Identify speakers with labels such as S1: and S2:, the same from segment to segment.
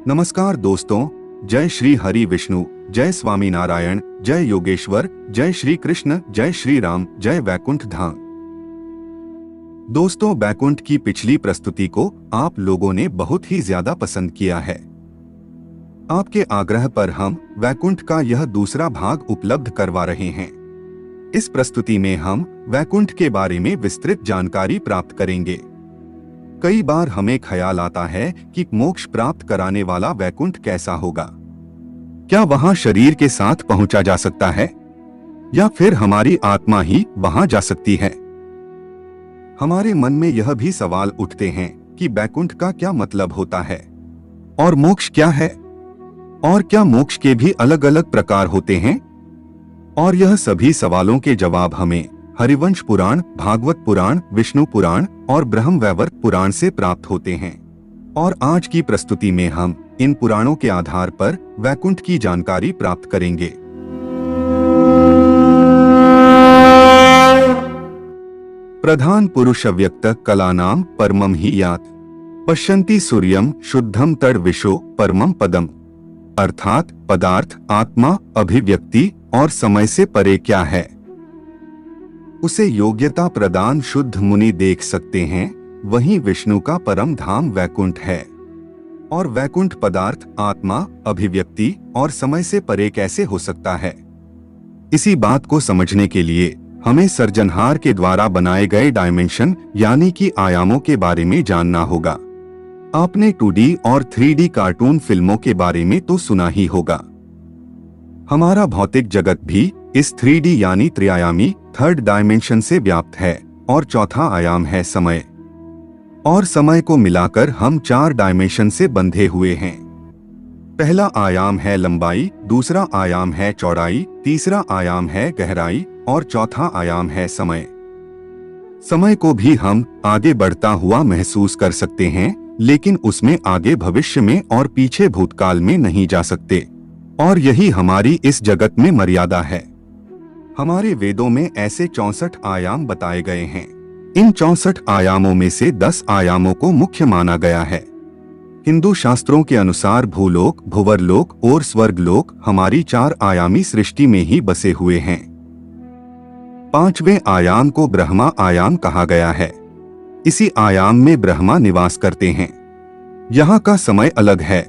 S1: नमस्कार दोस्तों, जय श्री हरि विष्णु, जय स्वामी नारायण, जय योगेश्वर, जय श्री कृष्ण, जय श्री राम, जय वैकुंठ धाम। दोस्तों, वैकुंठ की पिछली प्रस्तुति को आप लोगों ने बहुत ही ज्यादा पसंद किया है। आपके आग्रह पर हम वैकुंठ का यह दूसरा भाग उपलब्ध करवा रहे हैं। इस प्रस्तुति में हम वैकुंठ के बारे में विस्तृत जानकारी प्राप्त करेंगे। कई बार हमें ख्याल आता है कि मोक्ष प्राप्त कराने वाला वैकुंठ कैसा होगा। क्या वहां शरीर के साथ पहुंचा जा सकता है या फिर हमारी आत्मा ही वहां जा सकती है? हमारे मन में यह भी सवाल उठते हैं कि वैकुंठ का क्या मतलब होता है और मोक्ष क्या है, और क्या मोक्ष के भी अलग अलग प्रकार होते हैं? और यह सभी सवालों के जवाब हमें हरिवंश पुराण, भागवत पुराण, विष्णु पुराण और ब्रह्मवैवर्त पुराण से प्राप्त होते हैं। और आज की प्रस्तुति में हम इन पुराणों के आधार पर वैकुंठ की जानकारी प्राप्त करेंगे। प्रधान पुरुष अव्यक्त कलानाम परमम हि यात पश्यन्ति सूर्यम शुद्धम तड विशो परमम पदम। अर्थात पदार्थ, आत्मा, अभिव्यक्ति और समय से परे क्या है, उसे योग्यता प्रदान शुद्ध मुनि देख सकते हैं। वहीं विष्णु का परम धाम वैकुंठ है। और वैकुंठ पदार्थ, आत्मा, अभिव्यक्ति और समय से परे कैसे हो सकता है? इसी बात को समझने के लिए हमें सृजनहार के द्वारा बनाए गए डायमेंशन यानी कि आयामों के बारे में जानना होगा। आपने 2D और 3D कार्टून फिल्मों के बारे में तो सुना ही होगा। हमारा भौतिक जगत भी इस 3D यानी त्रिआयामी थर्ड डायमेंशन से व्याप्त है और चौथा आयाम है समय। और समय को मिलाकर हम 4 डायमेंशन से बंधे हुए हैं। पहला आयाम है लंबाई, दूसरा आयाम है चौड़ाई, तीसरा आयाम है गहराई और चौथा आयाम है समय। समय को भी हम आगे बढ़ता हुआ महसूस कर सकते हैं, लेकिन उसमें आगे भविष्य में और पीछे भूतकाल में नहीं जा सकते। और यही हमारी इस जगत में मर्यादा है। हमारे वेदों में ऐसे 64 आयाम बताए गए हैं। इन 64 आयामों में से 10 आयामों को मुख्य माना गया है। हिंदू शास्त्रों के अनुसार भूलोक, भुवरलोक और स्वर्गलोक हमारी 4 आयामी सृष्टि में ही बसे हुए हैं। 5वें आयाम को ब्रह्मा आयाम कहा गया है। इसी आयाम में ब्रह्मा निवास करते हैं। यहाँ का समय अलग है।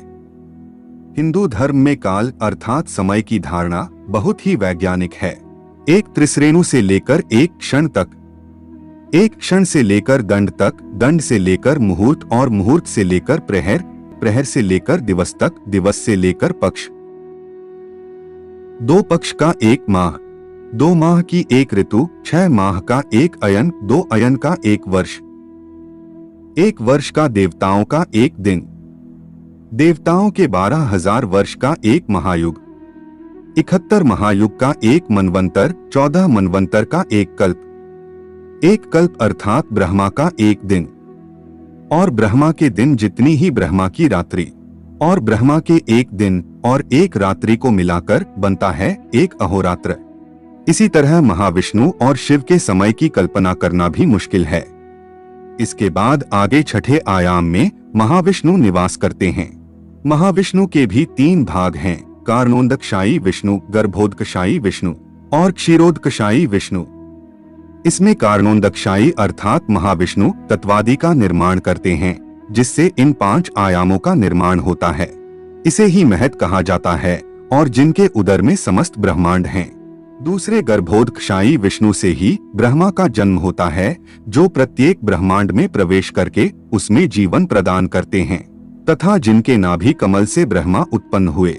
S1: हिंदू धर्म में काल अर्थात समय की धारणा बहुत ही वैज्ञानिक है। एक त्रिश्रेणु से लेकर एक क्षण तक, एक क्षण से लेकर दंड तक, दंड से लेकर मुहूर्त और मुहूर्त से लेकर प्रहर, प्रहर से लेकर दिवस तक, दिवस से लेकर पक्ष, 2 पक्ष का 1 माह, 2 माह की 1 ऋतु, 6 माह का 1 अयन, 2 अयन का 1 वर्ष, 1 वर्ष का देवताओं का 1 दिन, देवताओं के 12,000 वर्ष का 1 महायुग, 71 महायुग का 1 मनवंतर, 14 मनवंतर का 1 कल्प, 1 कल्प अर्थात ब्रह्मा का 1 दिन, और ब्रह्मा के दिन जितनी ही ब्रह्मा की रात्रि, और ब्रह्मा के 1 दिन और 1 रात्रि को मिलाकर बनता है 1 अहोरात्र। इसी तरह महाविष्णु और शिव के समय की कल्पना करना भी मुश्किल है। इसके बाद आगे 6ठे आयाम में महाविष्णु निवास करते हैं। महाविष्णु के भी 3 भाग हैं, कारणोदकशायी विष्णु, गर्भोदकशायी विष्णु और क्षीरोदकशायी विष्णु। इसमें कारणोदकशायी अर्थात महाविष्णु तत्वादि का निर्माण करते हैं, जिससे इन 5 आयामों का निर्माण होता है। इसे ही महत कहा जाता है और जिनके उदर में समस्त ब्रह्मांड हैं। दूसरे गर्भोदकशायी विष्णु से ही ब्रह्मा का जन्म होता है, जो प्रत्येक ब्रह्मांड में प्रवेश करके उसमें जीवन प्रदान करते हैं, तथा जिनके नाभि कमल से ब्रह्मा उत्पन्न हुए।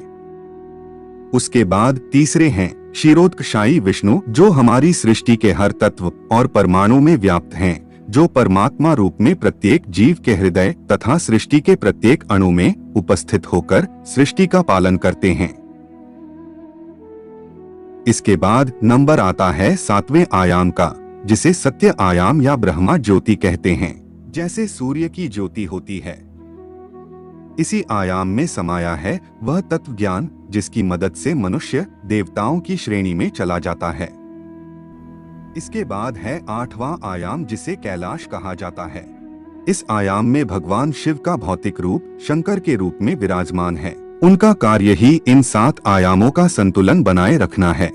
S1: उसके बाद तीसरे हैं क्षीरोदकशायी विष्णु, जो हमारी सृष्टि के हर तत्व और परमाणु में व्याप्त हैं, जो परमात्मा रूप में प्रत्येक जीव के हृदय तथा सृष्टि के प्रत्येक अणु में उपस्थित होकर सृष्टि का पालन करते हैं। इसके बाद नंबर आता है 7वें आयाम का, जिसे सत्य आयाम या ब्रह्मा ज्योति कहते हैं। जैसे सूर्य की ज्योति होती है, इसी आयाम में समाया है वह तत्व ज्ञान, जिसकी मदद से मनुष्य देवताओं की श्रेणी में चला जाता है। इसके बाद है 8वां आयाम, जिसे कैलाश कहा जाता है। इस आयाम में भगवान शिव का भौतिक रूप शंकर के रूप में विराजमान है। उनका कार्य ही इन 7 आयामों का संतुलन बनाए रखना है।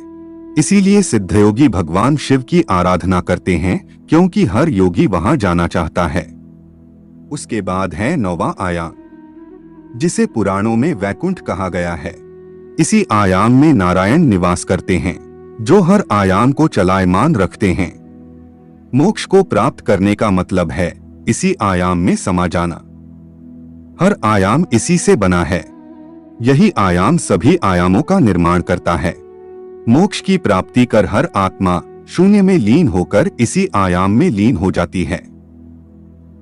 S1: इसीलिए सिद्धयोगी भगवान शिव की आराधना करते हैं, क्योंकि हर योगी वहां जाना चाहता है। उसके बाद है 9वां आयाम, जिसे पुराणों में वैकुंठ कहा गया है। इसी आयाम में नारायण निवास करते हैं, जो हर आयाम को चलायमान रखते हैं। मोक्ष को प्राप्त करने का मतलब है इसी आयाम में समा जाना। हर आयाम इसी से बना है। यही आयाम सभी आयामों का निर्माण करता है। मोक्ष की प्राप्ति कर हर आत्मा शून्य में लीन होकर इसी आयाम में लीन हो जाती है।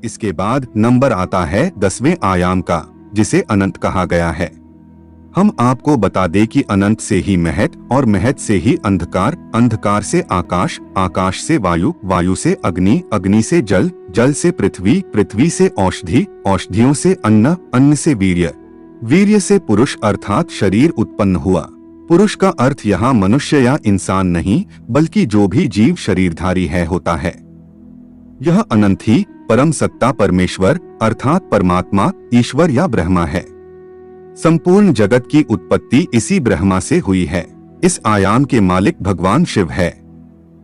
S1: इसके बाद नंबर आता है 10वें आयाम का, जिसे अनंत कहा गया है। हम आपको बता दें कि अनंत से ही महत और महत से ही अंधकार, अंधकार से आकाश, आकाश से वायु, वायु से अग्नि, अग्नि से जल, जल से पृथ्वी, पृथ्वी से औषधि, औषधियों से अन्न, अन्न से वीर्य, वीर्य से पुरुष अर्थात शरीर उत्पन्न हुआ। पुरुष का अर्थ यहाँ मनुष्य या इंसान नहीं, बल्कि जो भी जीव शरीरधारी है होता है। यह अनंत ही परम सत्ता परमेश्वर अर्थात परमात्मा, ईश्वर या ब्रह्मा है। संपूर्ण जगत की उत्पत्ति इसी ब्रह्मा से हुई है। इस आयाम के मालिक भगवान शिव है।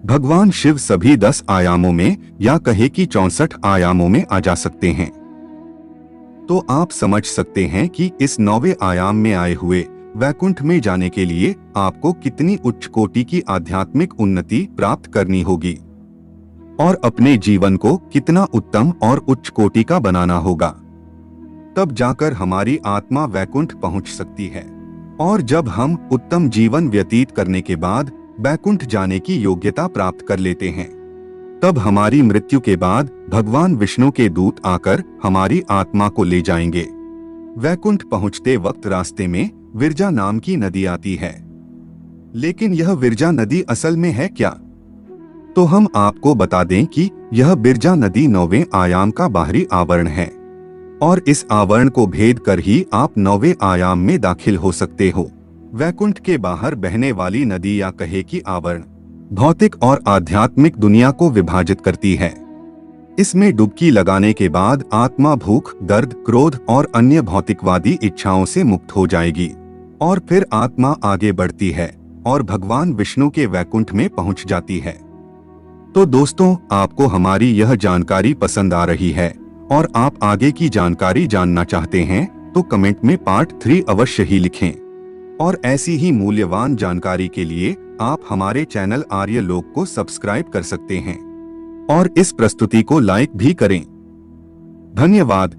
S1: भगवान शिव सभी 10 आयामों में या कहे कि 64 आयामों में आ जा सकते हैं। तो आप समझ सकते हैं कि इस 9वें आयाम में आए हुए वैकुंठ में जाने के लिए आपको कितनी उच्च कोटि की आध्यात्मिक उन्नति प्राप्त करनी होगी और अपने जीवन को कितना उत्तम और उच्च कोटि का बनाना होगा। तब जाकर हमारी आत्मा वैकुंठ पहुंच सकती है। और जब हम उत्तम जीवन व्यतीत करने के बाद वैकुंठ जाने की योग्यता प्राप्त कर लेते हैं, तब हमारी मृत्यु के बाद भगवान विष्णु के दूत आकर हमारी आत्मा को ले जाएंगे। वैकुंठ पहुंचते वक्त रास्ते में विरजा नाम की नदी आती है। लेकिन यह विरजा नदी असल में है क्या? तो हम आपको बता दें कि यह विरजा नदी 9वें आयाम का बाहरी आवरण है और इस आवरण को भेद कर ही आप 9वें आयाम में दाखिल हो सकते हो। वैकुंठ के बाहर बहने वाली नदी या कहे कि आवरण भौतिक और आध्यात्मिक दुनिया को विभाजित करती है। इसमें डुबकी लगाने के बाद आत्मा भूख, दर्द, क्रोध और अन्य भौतिकवादी इच्छाओं से मुक्त हो जाएगी और फिर आत्मा आगे बढ़ती है और भगवान विष्णु के वैकुंठ में पहुंच जाती है। तो दोस्तों, आपको हमारी यह जानकारी पसंद आ रही है और आप आगे की जानकारी जानना चाहते हैं तो कमेंट में पार्ट 3 अवश्य ही लिखें। और ऐसी ही मूल्यवान जानकारी के लिए आप हमारे चैनल आर्य लोक को सब्सक्राइब कर सकते हैं और इस प्रस्तुति को लाइक भी करें। धन्यवाद।